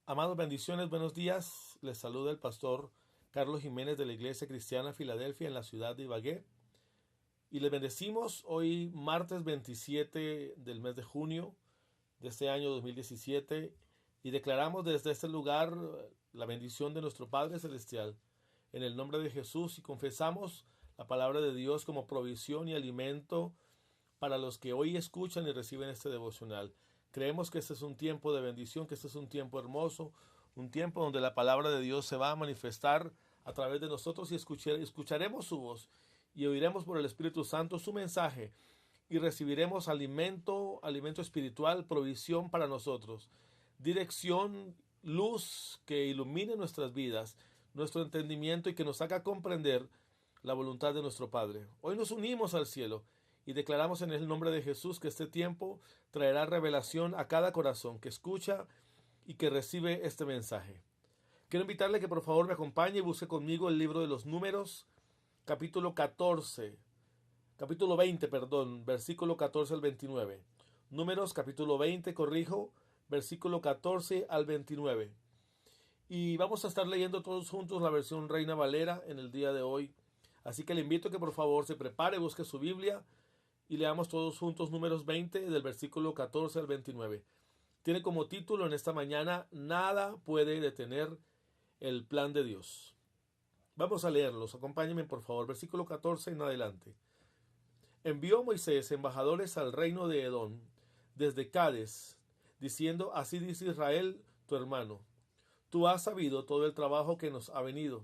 Amados, bendiciones, buenos días. Les saluda el pastor Carlos Jiménez de la Iglesia Cristiana Filadelfia en la ciudad de Ibagué. Y les bendecimos hoy martes 27 del mes de junio de este año 2017 y declaramos desde este lugar la bendición de nuestro Padre Celestial en el nombre de Jesús y confesamos la palabra de Dios como provisión y alimento para los que hoy escuchan y reciben este devocional. Creemos que este es un tiempo de bendición, que este es un tiempo hermoso, un tiempo donde la palabra de Dios se va a manifestar a través de nosotros y escucharemos su voz y oiremos por el Espíritu Santo su mensaje y recibiremos alimento espiritual, provisión para nosotros, dirección, luz que ilumine nuestras vidas, nuestro entendimiento y que nos haga comprender la voluntad de nuestro Padre. Hoy nos unimos al cielo y declaramos en el nombre de Jesús que este tiempo traerá revelación a cada corazón que escucha y que recibe este mensaje. Quiero invitarle que por favor me acompañe y busque conmigo el libro de los Números, capítulo 14, capítulo 20, perdón, versículo 14 al 29. Números, capítulo 20, corrijo, versículo 14 al 29. Y vamos a estar leyendo todos juntos la versión Reina Valera en el día de hoy. Así que le invito a que por favor se prepare, busque su Biblia y leamos todos juntos Números 20 del versículo 14 al 29. Tiene como título en esta mañana: Nada puede detener el plan de Dios. Vamos a leerlos, acompáñenme por favor, versículo 14 en adelante. Envió Moisés embajadores al reino de Edom desde Cades, diciendo: Así dice Israel, tu hermano, tú has sabido todo el trabajo que nos ha venido,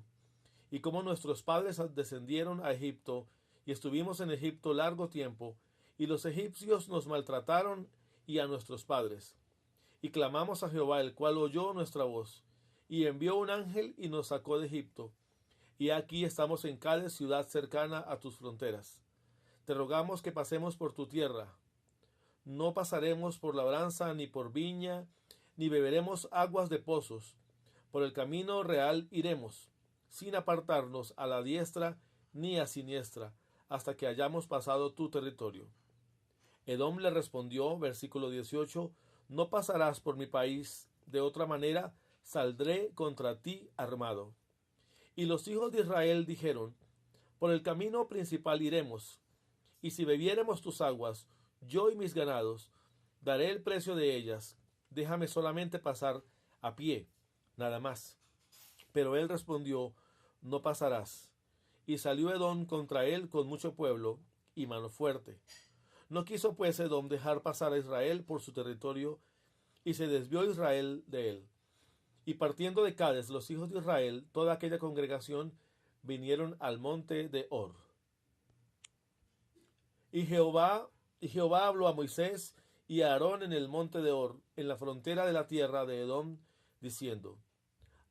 y cómo nuestros padres descendieron a Egipto, y estuvimos en Egipto largo tiempo, y los egipcios nos maltrataron y a nuestros padres. Y clamamos a Jehová, el cual oyó nuestra voz, y envió un ángel y nos sacó de Egipto. Y aquí estamos en Cades, ciudad cercana a tus fronteras. Te rogamos que pasemos por tu tierra. No pasaremos por labranza, ni por viña, ni beberemos aguas de pozos. Por el camino real iremos, sin apartarnos a la diestra ni a siniestra, hasta que hayamos pasado tu territorio. Edom le respondió, versículo 18: No pasarás por mi país, de otra manera saldré contra ti armado. Y los hijos de Israel dijeron: Por el camino principal iremos, y si bebiéremos tus aguas, yo y mis ganados, daré el precio de ellas. Déjame solamente pasar a pie, nada más. Pero él respondió: No pasarás. Y salió Edom contra él con mucho pueblo y mano fuerte. No quiso pues Edom dejar pasar a Israel por su territorio, y se desvió Israel de él. Y partiendo de Cades, los hijos de Israel, toda aquella congregación, vinieron al monte de Hor. Y Jehová habló a Moisés y a Aarón en el monte de Hor, en la frontera de la tierra de Edom, diciendo: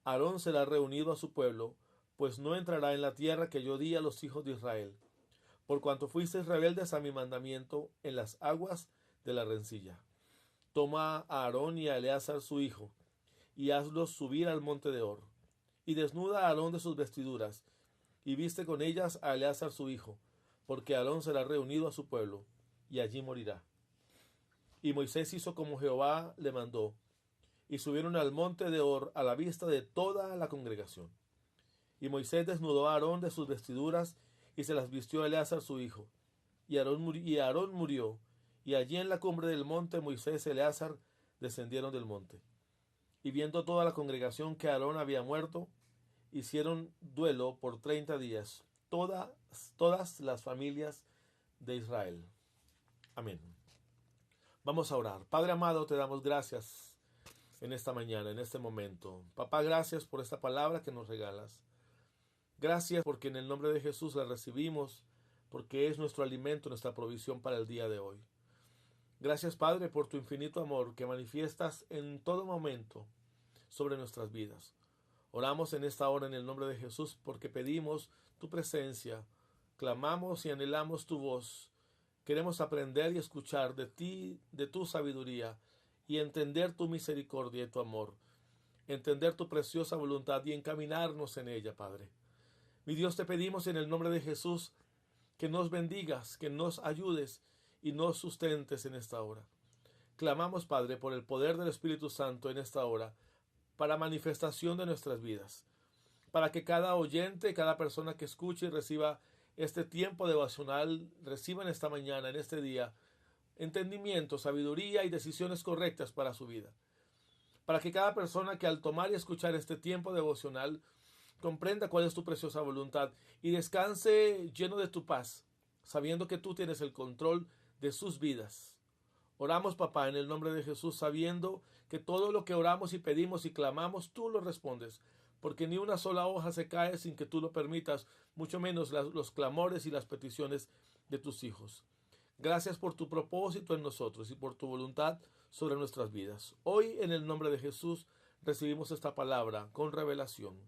Aarón será reunido a su pueblo, pues no entrará en la tierra que yo di a los hijos de Israel, por cuanto fuisteis rebeldes a mi mandamiento en las aguas de la rencilla. Toma a Aarón y a Eleazar su hijo, y hazlos subir al monte de Hor. Y desnuda a Aarón de sus vestiduras, y viste con ellas a Eleazar su hijo, porque Aarón será reunido a su pueblo, y allí morirá. Y Moisés hizo como Jehová le mandó, y subieron al monte de Hor a la vista de toda la congregación. Y Moisés desnudó a Aarón de sus vestiduras, y se las vistió a Eleazar su hijo. Y Aarón murió, y allí en la cumbre del monte Moisés y Eleazar descendieron del monte. Y viendo toda la congregación que Aarón había muerto, hicieron duelo por 30 días, todas las familias de Israel. Amén. Vamos a orar. Padre amado, te damos gracias en esta mañana, en este momento. Papá, gracias por esta palabra que nos regalas. Gracias porque en el nombre de Jesús la recibimos, porque es nuestro alimento, nuestra provisión para el día de hoy. Gracias, Padre, por tu infinito amor que manifiestas en todo momento sobre nuestras vidas. Oramos en esta hora en el nombre de Jesús porque pedimos tu presencia, clamamos y anhelamos tu voz. Queremos aprender y escuchar de ti, de tu sabiduría, y entender tu misericordia y tu amor, entender tu preciosa voluntad y encaminarnos en ella, Padre. Mi Dios, te pedimos en el nombre de Jesús que nos bendigas, que nos ayudes y nos sustentes en esta hora. Clamamos, Padre, por el poder del Espíritu Santo en esta hora, para manifestación de nuestras vidas. Para que cada oyente, cada persona que escuche y reciba este tiempo devocional, reciba en esta mañana, en este día, entendimiento, sabiduría y decisiones correctas para su vida. Para que cada persona que al tomar y escuchar este tiempo devocional comprenda cuál es tu preciosa voluntad y descanse lleno de tu paz, sabiendo que tú tienes el control de sus vidas. Oramos, papá, en el nombre de Jesús, sabiendo que todo lo que oramos y pedimos y clamamos, tú lo respondes, porque ni una sola hoja se cae sin que tú lo permitas, mucho menos los clamores y las peticiones de tus hijos. Gracias por tu propósito en nosotros y por tu voluntad sobre nuestras vidas. Hoy, en el nombre de Jesús, recibimos esta palabra con revelación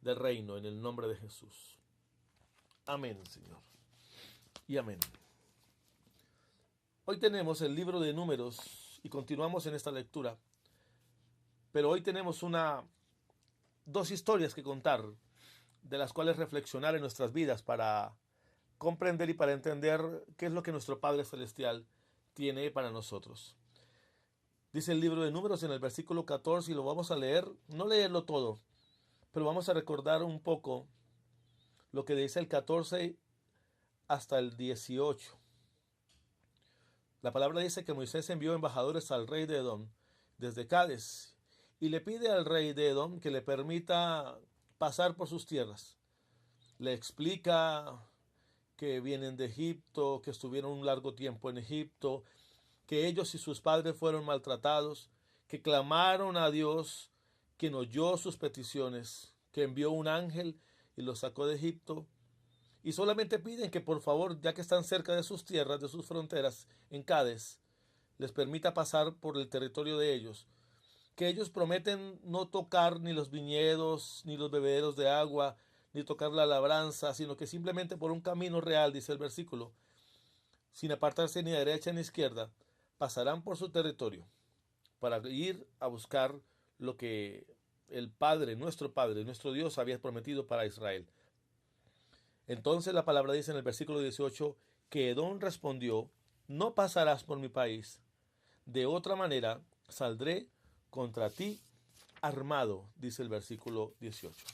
del reino, en el nombre de Jesús. Amén, Señor. Y amén. Hoy tenemos el libro de Números y continuamos en esta lectura. Pero hoy tenemos dos historias que contar, de las cuales reflexionar en nuestras vidas para comprender y para entender qué es lo que nuestro Padre Celestial tiene para nosotros. Dice el libro de Números en el versículo 14 y lo vamos a leer, no leerlo todo, pero vamos a recordar un poco lo que dice el 14 hasta el 18. La palabra dice que Moisés envió embajadores al rey de Edom desde Cades y le pide al rey de Edom que le permita pasar por sus tierras. Le explica que vienen de Egipto, que estuvieron un largo tiempo en Egipto, que ellos y sus padres fueron maltratados, que clamaron a Dios, quien oyó sus peticiones, que envió un ángel y los sacó de Egipto. Y solamente piden que por favor, ya que están cerca de sus tierras, de sus fronteras, en Cades, les permita pasar por el territorio de ellos. Que ellos prometen no tocar ni los viñedos, ni los bebederos de agua, ni tocar la labranza, sino que simplemente por un camino real, dice el versículo, sin apartarse ni a derecha ni a izquierda, pasarán por su territorio para ir a buscar lo que el Padre, nuestro Dios, había prometido para Israel. Entonces la palabra dice en el versículo 18 que Edom respondió: no pasarás por mi país, de otra manera saldré contra ti armado, dice el versículo 18.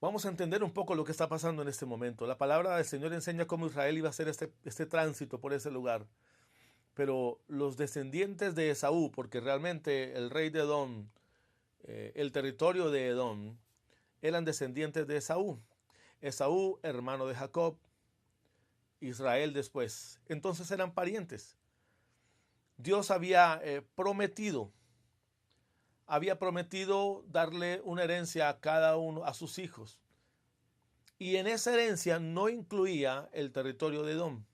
Vamos a entender un poco lo que está pasando en este momento. La palabra del Señor enseña cómo Israel iba a hacer este tránsito por ese lugar. Pero los descendientes de Esaú, porque realmente el rey de Edom, el territorio de Edom, eran descendientes de Esaú. Esaú, hermano de Jacob, Israel después. Entonces eran parientes. Dios había prometido darle una herencia a cada uno, a sus hijos. Y en esa herencia no incluía el territorio de Edom.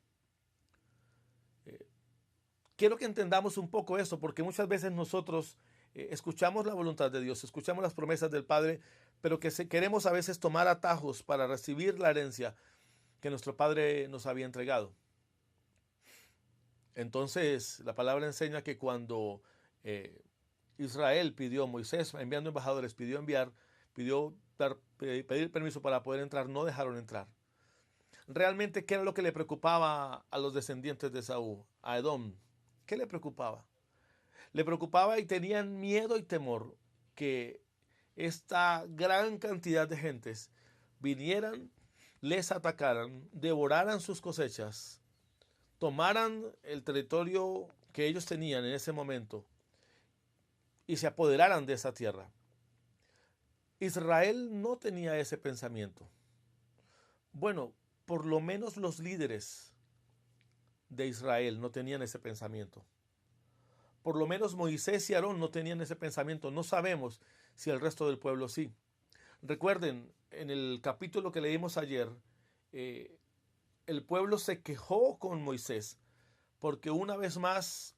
Quiero que entendamos un poco esto, porque muchas veces nosotros escuchamos la voluntad de Dios, escuchamos las promesas del Padre, pero queremos a veces tomar atajos para recibir la herencia que nuestro Padre nos había entregado. Entonces, la palabra enseña que cuando Israel pidió, Moisés, enviando embajadores, pidió pedir permiso para poder entrar, no dejaron entrar. Realmente, ¿qué era lo que le preocupaba a los descendientes de Esaú, a Edom? ¿Qué le preocupaba? Le preocupaba y tenían miedo y temor que esta gran cantidad de gentes vinieran, les atacaran, devoraran sus cosechas, tomaran el territorio que ellos tenían en ese momento y se apoderaran de esa tierra. Israel no tenía ese pensamiento. Bueno, por lo menos los líderes de Israel no tenían ese pensamiento. Por lo menos Moisés y Aarón no tenían ese pensamiento. No sabemos si el resto del pueblo sí. Recuerden, en el capítulo que leímos ayer, el pueblo se quejó con Moisés porque una vez más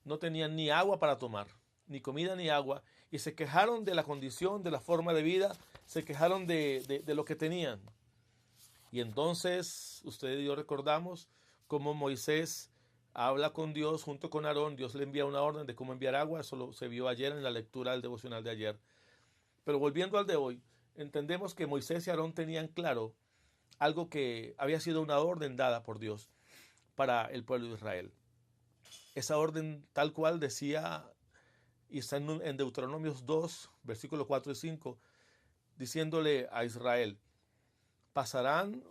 no tenían ni agua para tomar, ni comida ni agua, y se quejaron de la condición, de la forma de vida, se quejaron de lo que tenían. Y entonces, ustedes y yo recordamos cómo Moisés habla con Dios junto con Aarón. Dios le envía una orden de cómo enviar agua. Eso se vio ayer en la lectura del devocional de ayer. Pero volviendo al de hoy, entendemos que Moisés y Aarón tenían claro algo que había sido una orden dada por Dios para el pueblo de Israel. Esa orden tal cual decía y está en Deuteronomios 2, versículos 4 y 5, diciéndole a Israel: pasarán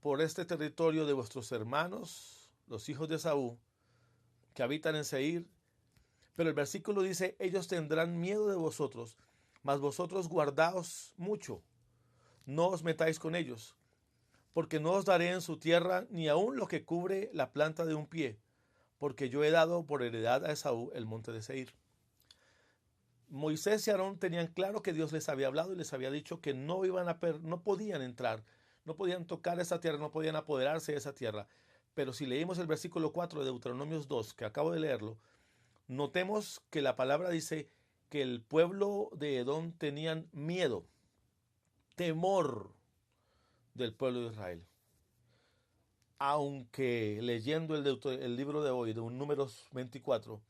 por este territorio de vuestros hermanos, los hijos de Esaú, que habitan en Seir. Pero el versículo dice: ellos tendrán miedo de vosotros, mas vosotros guardaos mucho, no os metáis con ellos, porque no os daré en su tierra ni aun lo que cubre la planta de un pie, porque yo he dado por heredad a Esaú el monte de Seir. Moisés y Aarón tenían claro que Dios les había hablado y les había dicho que no no podían entrar, no podían tocar esa tierra, no podían apoderarse de esa tierra. Pero si leímos el versículo 4 de Deuteronomios 2, que acabo de leerlo, notemos que la palabra dice que el pueblo de Edom tenían miedo, temor del pueblo de Israel. Aunque leyendo el libro de hoy, de Números 24,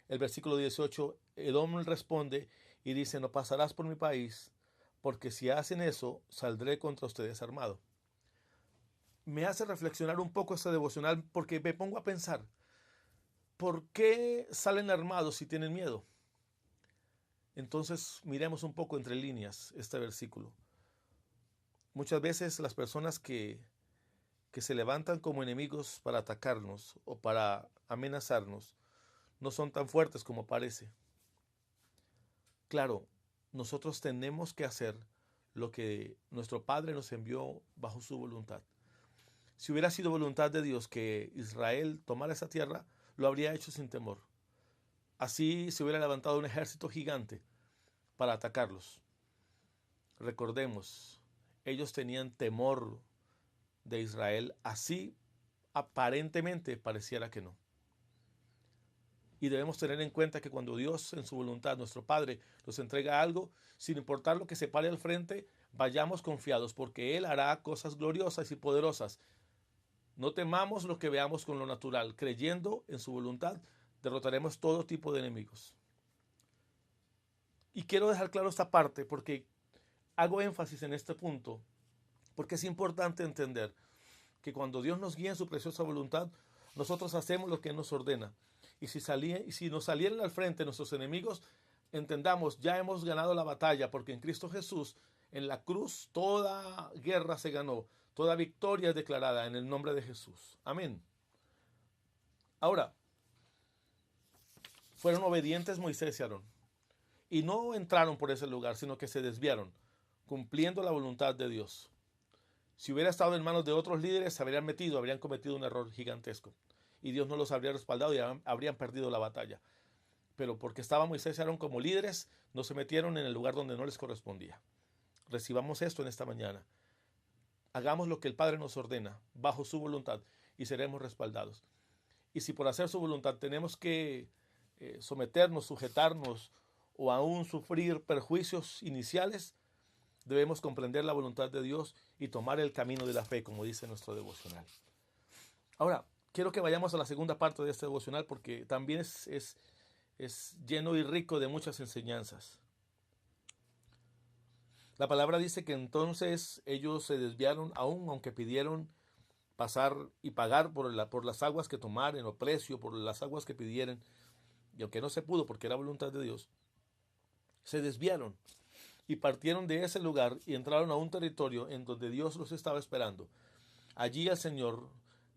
el versículo 18, Edom responde y dice: no pasarás por mi país, porque si hacen eso, saldré contra ustedes armado. Me hace reflexionar un poco este devocional, porque me pongo a pensar, ¿por qué salen armados si tienen miedo? Entonces miremos un poco entre líneas este versículo. Muchas veces las personas que se levantan como enemigos para atacarnos o para amenazarnos no son tan fuertes como parece. Claro, nosotros tenemos que hacer lo que nuestro Padre nos envió bajo su voluntad. Si hubiera sido voluntad de Dios que Israel tomara esa tierra, lo habría hecho sin temor. Así se hubiera levantado un ejército gigante para atacarlos. Recordemos, ellos tenían temor de Israel, así aparentemente pareciera que no. Y debemos tener en cuenta que cuando Dios en su voluntad, nuestro Padre, nos entrega algo, sin importar lo que se pare al frente, vayamos confiados, porque Él hará cosas gloriosas y poderosas. No temamos lo que veamos con lo natural. Creyendo en su voluntad, derrotaremos todo tipo de enemigos. Y quiero dejar claro esta parte porque hago énfasis en este punto, porque es importante entender que cuando Dios nos guía en su preciosa voluntad, nosotros hacemos lo que Él nos ordena. Y si nos salieran al frente nuestros enemigos, entendamos, ya hemos ganado la batalla, porque en Cristo Jesús, en la cruz, toda guerra se ganó, toda victoria es declarada en el nombre de Jesús. Amén. Ahora, fueron obedientes Moisés y Aarón, y no entraron por ese lugar, sino que se desviaron, cumpliendo la voluntad de Dios. Si hubiera estado en manos de otros líderes, se habrían cometido un error gigantesco. Y Dios no los habría respaldado y habrían perdido la batalla. Pero porque estaba Moisés y Aarón como líderes, no se metieron en el lugar donde no les correspondía. Recibamos esto en esta mañana. Hagamos lo que el Padre nos ordena, bajo su voluntad, y seremos respaldados. Y si por hacer su voluntad tenemos que someternos, sujetarnos o aún sufrir perjuicios iniciales, debemos comprender la voluntad de Dios y tomar el camino de la fe, como dice nuestro devocional. Ahora, quiero que vayamos a la segunda parte de este devocional, porque también es lleno y rico de muchas enseñanzas. La palabra dice que entonces ellos se desviaron, aunque pidieron pasar y pagar por las aguas que tomaren, o precio por las aguas que pidieran, y aunque no se pudo porque era voluntad de Dios, se desviaron y partieron de ese lugar y entraron a un territorio en donde Dios los estaba esperando. Allí el Señor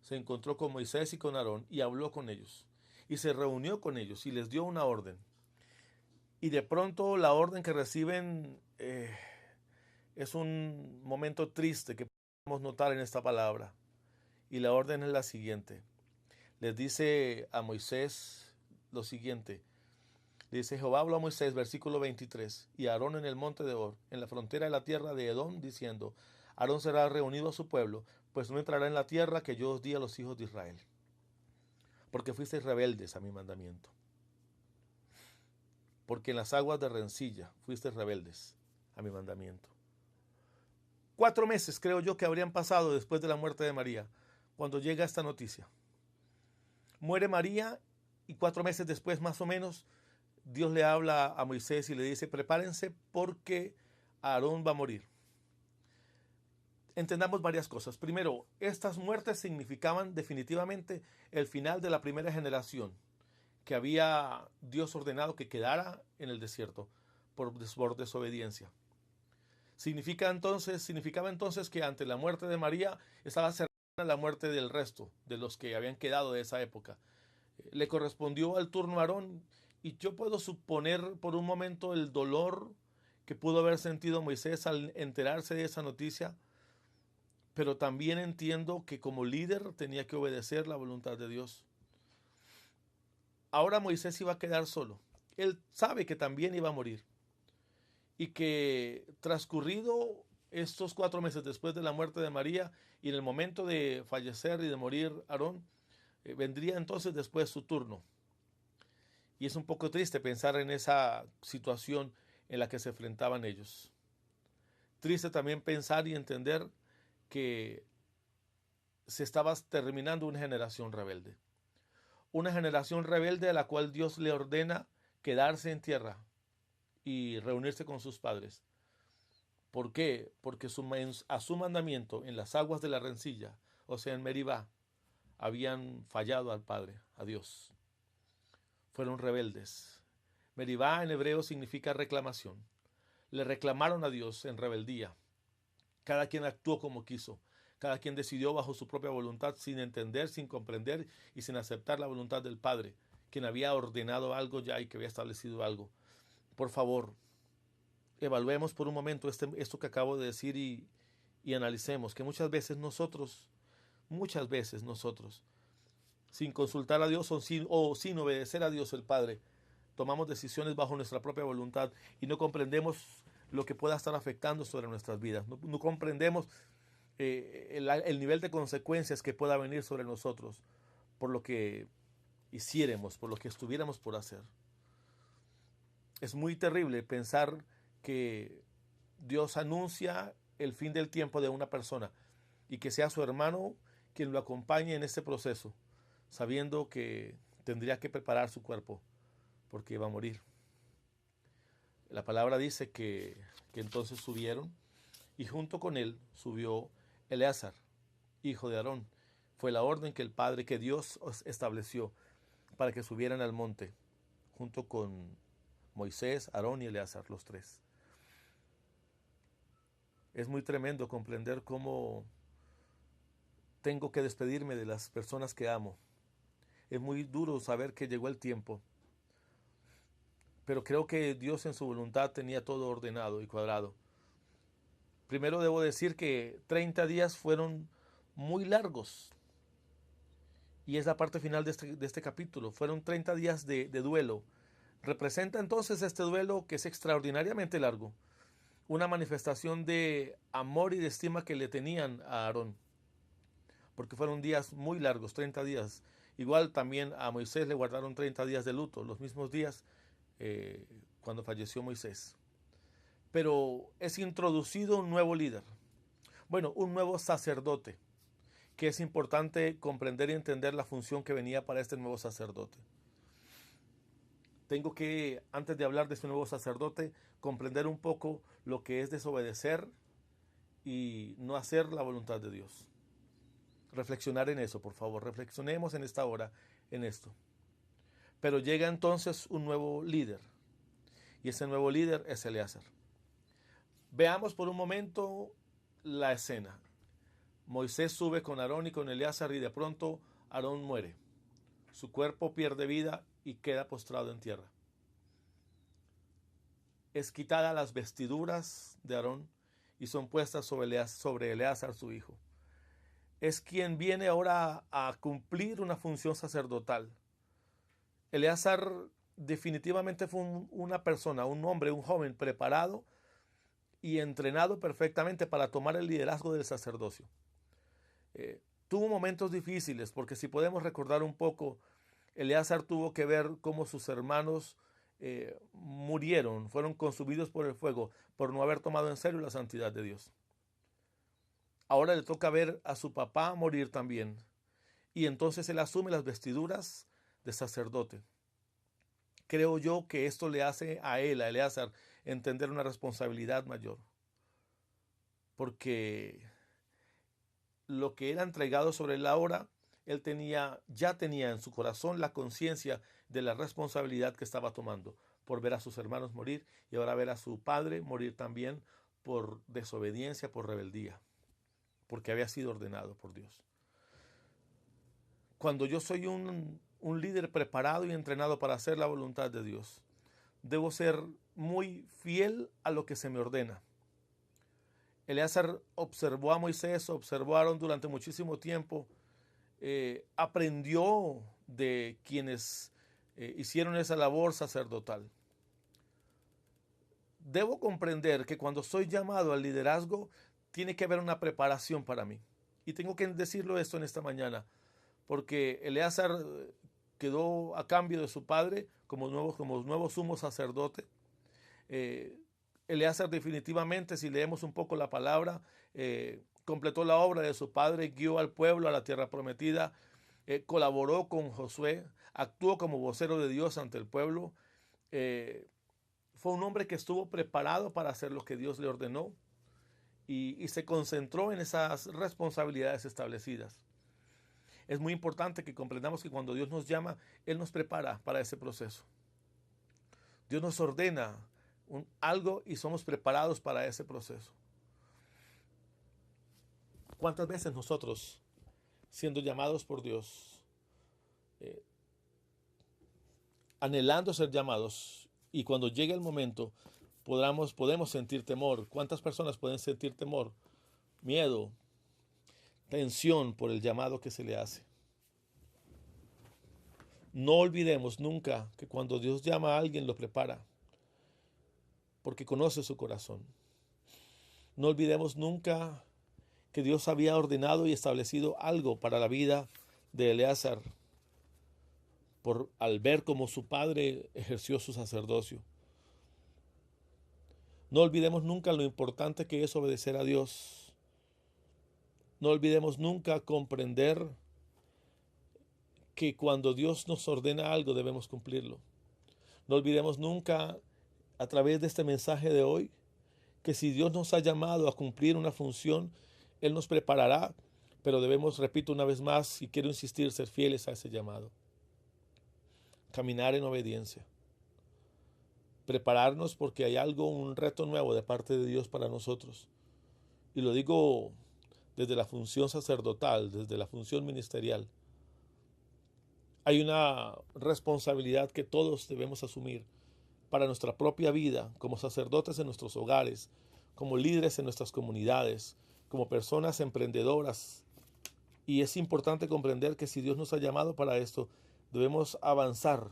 se encontró con Moisés y con Aarón y habló con ellos, y se reunió con ellos y les dio una orden. Y de pronto la orden que reciben es un momento triste que podemos notar en esta palabra. Y la orden es la siguiente. Les dice a Moisés lo siguiente. Dice: Jehová habló a Moisés, versículo 23, y a Aarón en el monte de Hor, en la frontera de la tierra de Edom, diciendo: Aarón será reunido a su pueblo, pues no entrará en la tierra que yo os di a los hijos de Israel, porque fuisteis rebeldes a mi mandamiento. Porque en las aguas de rencilla fuisteis rebeldes a mi mandamiento. 4 meses creo yo que habrían pasado después de la muerte de María, cuando llega esta noticia. Muere María y 4 meses después, más o menos, Dios le habla a Moisés y le dice: prepárense porque Aarón va a morir. Entendamos varias cosas. Primero, estas muertes significaban definitivamente el final de la primera generación, que había Dios ordenado que quedara en el desierto por desobediencia. Significaba entonces que ante la muerte de María estaba cercana la muerte del resto de los que habían quedado de esa época. Le correspondió al turno a Aarón, y yo puedo suponer por un momento el dolor que pudo haber sentido Moisés al enterarse de esa noticia, pero también entiendo que como líder tenía que obedecer la voluntad de Dios. Ahora Moisés iba a quedar solo. Él sabe que también iba a morir y que transcurrido estos 4 meses después de la muerte de María y en el momento de fallecer y de morir Aarón, vendría entonces después su turno. Y es un poco triste pensar en esa situación en la que se enfrentaban ellos. Triste también pensar y entender que se estaba terminando una generación rebelde. Una generación rebelde a la cual Dios le ordena quedarse en tierra y reunirse con sus padres. ¿Por qué? Porque a su mandamiento en las aguas de la rencilla, o sea, en Meribá, habían fallado al Padre, a Dios. Fueron rebeldes. Meribá en hebreo significa reclamación. Le reclamaron a Dios en rebeldía. Cada quien actuó como quiso. Cada quien decidió bajo su propia voluntad, sin entender, sin comprender y sin aceptar la voluntad del Padre, quien había ordenado algo ya y que había establecido algo. Por favor, evaluemos por un momento esto que acabo de decir y analicemos que muchas veces nosotros, sin consultar a Dios o sin obedecer a Dios el Padre, tomamos decisiones bajo nuestra propia voluntad y no comprendemos lo que pueda estar afectando sobre nuestras vidas. No comprendemos el nivel de consecuencias que pueda venir sobre nosotros por lo que hiciéramos, por lo que estuviéramos por hacer. Es muy terrible pensar que Dios anuncia el fin del tiempo de una persona y que sea su hermano quien lo acompañe en este proceso, sabiendo que tendría que preparar su cuerpo porque iba a morir. La palabra dice que entonces subieron y junto con él subió Eleazar, hijo de Aarón. Fue la orden que Dios estableció para que subieran al monte junto con Moisés, Aarón y Eleazar, los tres. Es muy tremendo comprender cómo tengo que despedirme de las personas que amo. Es muy duro saber que llegó el tiempo, pero creo que Dios en su voluntad tenía todo ordenado y cuadrado. Primero debo decir que 30 días fueron muy largos, y es la parte final de este capítulo. Fueron 30 días de duelo. Representa entonces este duelo, que es extraordinariamente largo, una manifestación de amor y de estima que le tenían a Aarón, porque fueron días muy largos, 30 días. Igual también a Moisés le guardaron 30 días de luto, los mismos días cuando falleció Moisés. Pero es introducido un nuevo líder, bueno, un nuevo sacerdote, que es importante comprender y entender la función que venía para este nuevo sacerdote. Tengo que, antes de hablar de este nuevo sacerdote, comprender un poco lo que es desobedecer y no hacer la voluntad de Dios. Reflexionar en eso, por favor. Reflexionemos en esta hora en esto. Pero llega entonces un nuevo líder, y ese nuevo líder es Eleazar. Veamos por un momento la escena. Moisés sube con Aarón y con Eleazar y de pronto Aarón muere. Su cuerpo pierde vida y queda postrado en tierra. Es quitada las vestiduras de Aarón y son puestas sobre Eleazar su hijo. Es quien viene ahora a cumplir una función sacerdotal. Eleazar definitivamente fue una persona, un hombre, un joven preparado y entrenado perfectamente para tomar el liderazgo del sacerdocio. Tuvo momentos difíciles, porque si podemos recordar un poco, Eleazar tuvo que ver cómo sus hermanos murieron, fueron consumidos por el fuego por no haber tomado en serio la santidad de Dios. Ahora le toca ver a su papá morir también, y entonces él asume las vestiduras de sacerdote. Creo yo que esto le hace a él, a Eleazar, entender una responsabilidad mayor, porque lo que era entregado sobre él ahora, él ya tenía en su corazón la conciencia de la responsabilidad que estaba tomando por ver a sus hermanos morir y ahora ver a su padre morir también por desobediencia, por rebeldía, porque había sido ordenado por Dios. Cuando yo soy un líder preparado y entrenado para hacer la voluntad de Dios, debo ser muy fiel a lo que se me ordena. Eleazar observó a Moisés, observó a Aarón durante muchísimo tiempo, aprendió de quienes hicieron esa labor sacerdotal. Debo comprender que cuando soy llamado al liderazgo, tiene que haber una preparación para mí. Y tengo que decirlo esto en esta mañana, porque Eleazar quedó a cambio de su padre como nuevo sumo sacerdote. Eleazar definitivamente, si leemos un poco la palabra, completó la obra de su padre, guió al pueblo a la tierra prometida, colaboró con Josué, actuó como vocero de Dios ante el pueblo. Fue un hombre que estuvo preparado para hacer lo que Dios le ordenó y se concentró en esas responsabilidades establecidas. Es muy importante que comprendamos que cuando Dios nos llama, Él nos prepara para ese proceso. Dios nos ordena algo y somos preparados para ese proceso. ¿Cuántas veces nosotros, siendo llamados por Dios, anhelando ser llamados, y cuando llegue el momento podemos sentir temor? ¿Cuántas personas pueden sentir temor, miedo, tensión por el llamado que se le hace? No olvidemos nunca que cuando Dios llama a alguien lo prepara, porque conoce su corazón. No olvidemos nunca que Dios había ordenado y establecido algo para la vida de Eleazar al ver cómo su padre ejerció su sacerdocio. No olvidemos nunca lo importante que es obedecer a Dios. No olvidemos nunca comprender que cuando Dios nos ordena algo debemos cumplirlo. No olvidemos nunca, a través de este mensaje de hoy, que si Dios nos ha llamado a cumplir una función, Él nos preparará, pero debemos, repito una vez más, y quiero insistir, ser fieles a ese llamado. Caminar en obediencia. Prepararnos porque hay un reto nuevo de parte de Dios para nosotros. Y lo digo desde la función sacerdotal, desde la función ministerial. Hay una responsabilidad que todos debemos asumir para nuestra propia vida, como sacerdotes en nuestros hogares, como líderes en nuestras comunidades, como personas emprendedoras. Y es importante comprender que si Dios nos ha llamado para esto, debemos avanzar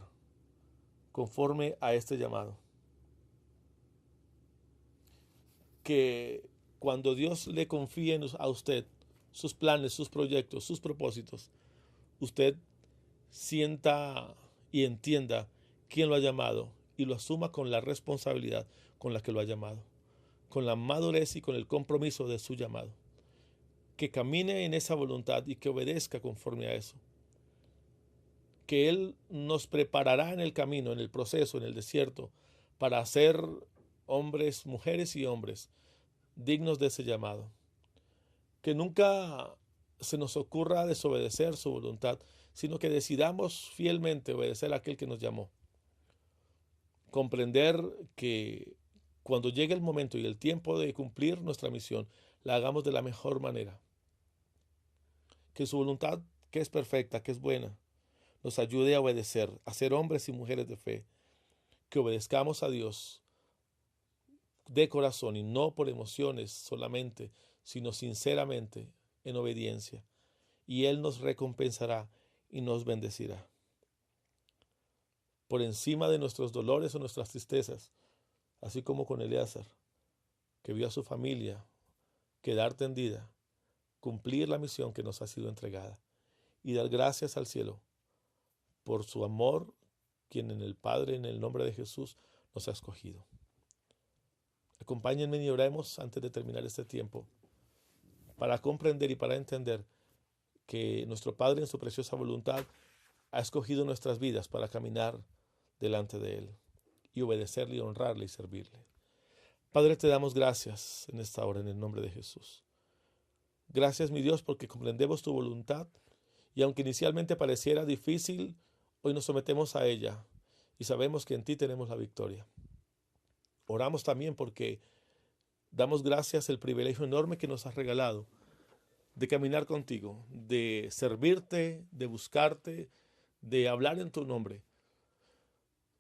conforme a este llamado. Que cuando Dios le confíe a usted sus planes, sus proyectos, sus propósitos, usted sienta y entienda quién lo ha llamado y lo asuma con la responsabilidad con la que lo ha llamado, con la madurez y con el compromiso de su llamado. Que camine en esa voluntad y que obedezca conforme a eso. Que Él nos preparará en el camino, en el proceso, en el desierto, para ser hombres, mujeres y hombres dignos de ese llamado. Que nunca se nos ocurra desobedecer su voluntad, sino que decidamos fielmente obedecer a aquel que nos llamó. Comprender que cuando llegue el momento y el tiempo de cumplir nuestra misión, la hagamos de la mejor manera. Que su voluntad, que es perfecta, que es buena, nos ayude a obedecer, a ser hombres y mujeres de fe. Que obedezcamos a Dios de corazón y no por emociones solamente, sino sinceramente en obediencia. Y Él nos recompensará y nos bendecirá. Por encima de nuestros dolores o nuestras tristezas, así como con Eleazar, que vio a su familia quedar tendida, cumplir la misión que nos ha sido entregada y dar gracias al cielo por su amor, quien en el Padre, en el nombre de Jesús, nos ha escogido. Acompáñenme y oremos antes de terminar este tiempo para comprender y para entender que nuestro Padre en su preciosa voluntad ha escogido nuestras vidas para caminar delante de Él y obedecerle y honrarle y servirle. Padre, te damos gracias en esta hora en el nombre de Jesús. Gracias, mi Dios, porque comprendemos tu voluntad y aunque inicialmente pareciera difícil Hoy nos sometemos a ella y sabemos que en ti tenemos la victoria. Oramos también porque damos gracias el privilegio enorme que nos has regalado de caminar contigo, de servirte, de buscarte, de hablar en tu nombre,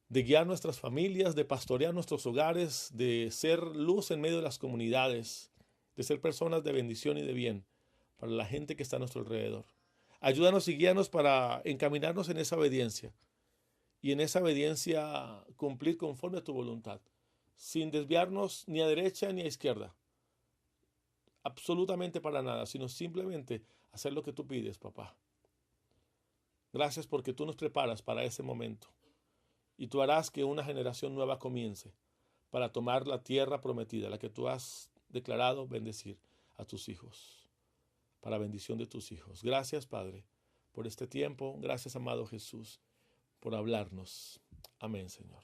de guiar nuestras familias, de pastorear nuestros hogares, de ser luz en medio de las comunidades, de ser personas de bendición y de bien para la gente que está a nuestro alrededor. Ayúdanos y guíanos para encaminarnos en esa obediencia y en esa obediencia cumplir conforme a tu voluntad, sin desviarnos ni a derecha ni a izquierda, absolutamente para nada, sino simplemente hacer lo que tú pides, papá. Gracias porque tú nos preparas para ese momento y tú harás que una generación nueva comience para tomar la tierra prometida, la que tú has declarado bendecir a tus hijos, para bendición de tus hijos. Gracias, Padre, por este tiempo. Gracias, amado Jesús, por hablarnos. Amén, Señor.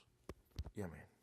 Y amén.